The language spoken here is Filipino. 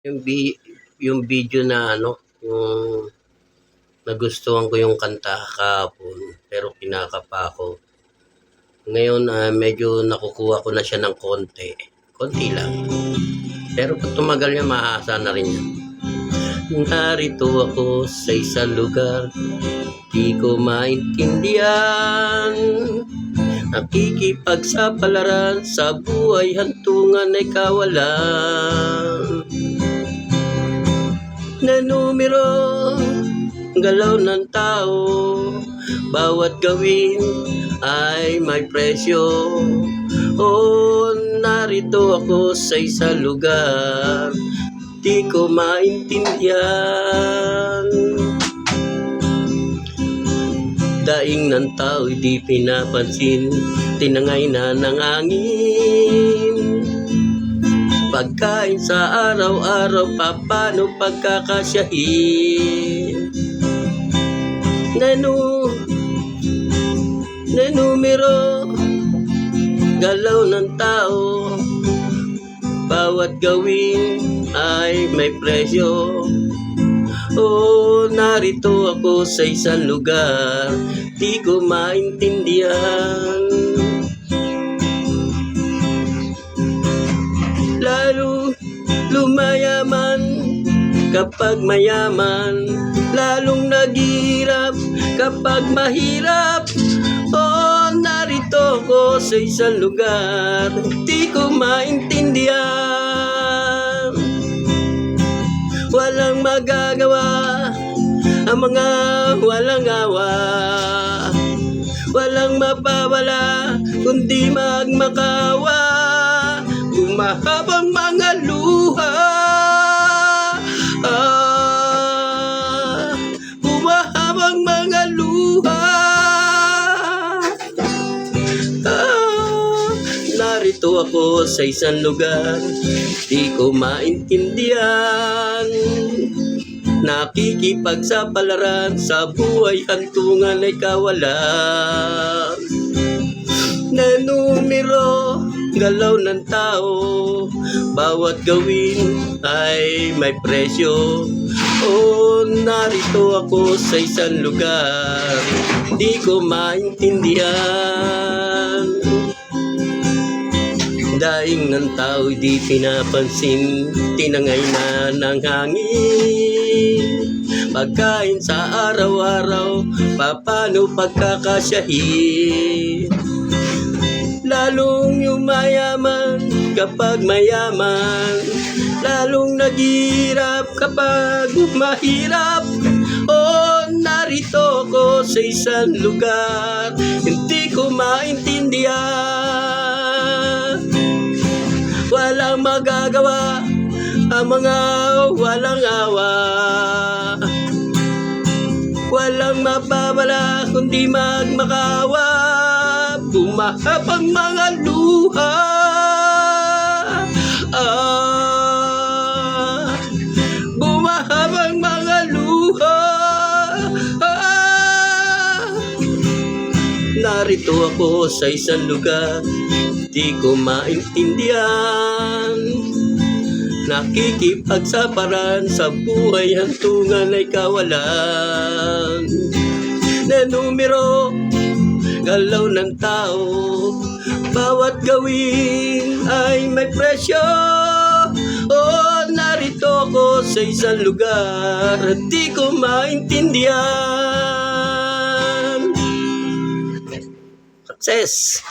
Yung yung video na ano, yung nagustuhan ko yung kanta kahapon, pero kinakapa ako. Ngayon, medyo nakukuha ko na siya ng konti. Konti lang. Pero pag tumagal niya, maaasa na rin yan. Narito ako sa isang lugar, di ko maintindihan. Nakikipagsapalaran sa buhay, hantungan ay kawalan. Na numero, galaw ng tao, bawat gawin ay may presyo. Narito ako sa isang lugar, di ko maintindihan. Daing ng tao di pinapansin, tinangay na ng angin. Pagkain sa araw-araw, paano pagkakasyahin? Na numero, galaw ng tao, bawat gawin ay may presyo. Narito ako sa isang lugar, di ko maintindihan. Lalo lumayaman kapag mayaman, lalong naghihirap kapag mahirap. Narito ako sa isang lugar, di ko maintindihan. Walang magagawa ang mga walang awa, walang mapawala kundi magmakawa. Bumahabang mga luha, bumahabang mga luha. Narito ako sa isang lugar, di ko maintindihan. Nakikipagsapalaran sa buhay, hantungan ay kawalan. Na numero, galaw ng tao, bawat gawin ay may presyo. Narito ako sa isang lugar, di ko maintindihan. Daing ng tao di pinapansin, tinangay na ng hangin. Pagkain sa araw-araw, paano pagkakasyahin? Lalong yumayaman kapag mayaman, lalong naghihirap kapag mahirap. Narito ako sa isang lugar, hindi ko maintindihan. Walang magagawa ang mga walang awa, walang mapawala kundi magmakawa. Bumahabang mga luha, bumahabang mga luha. Narito ako sa isang lugar, di ko maintindihan. Nakikipagsapalaran sa buhay, hantungan ay kawalan. Na numero, galaw ng tao, bawat gawin ay may presyo. Narito ako sa isang lugar, di ko maintindihan. Success!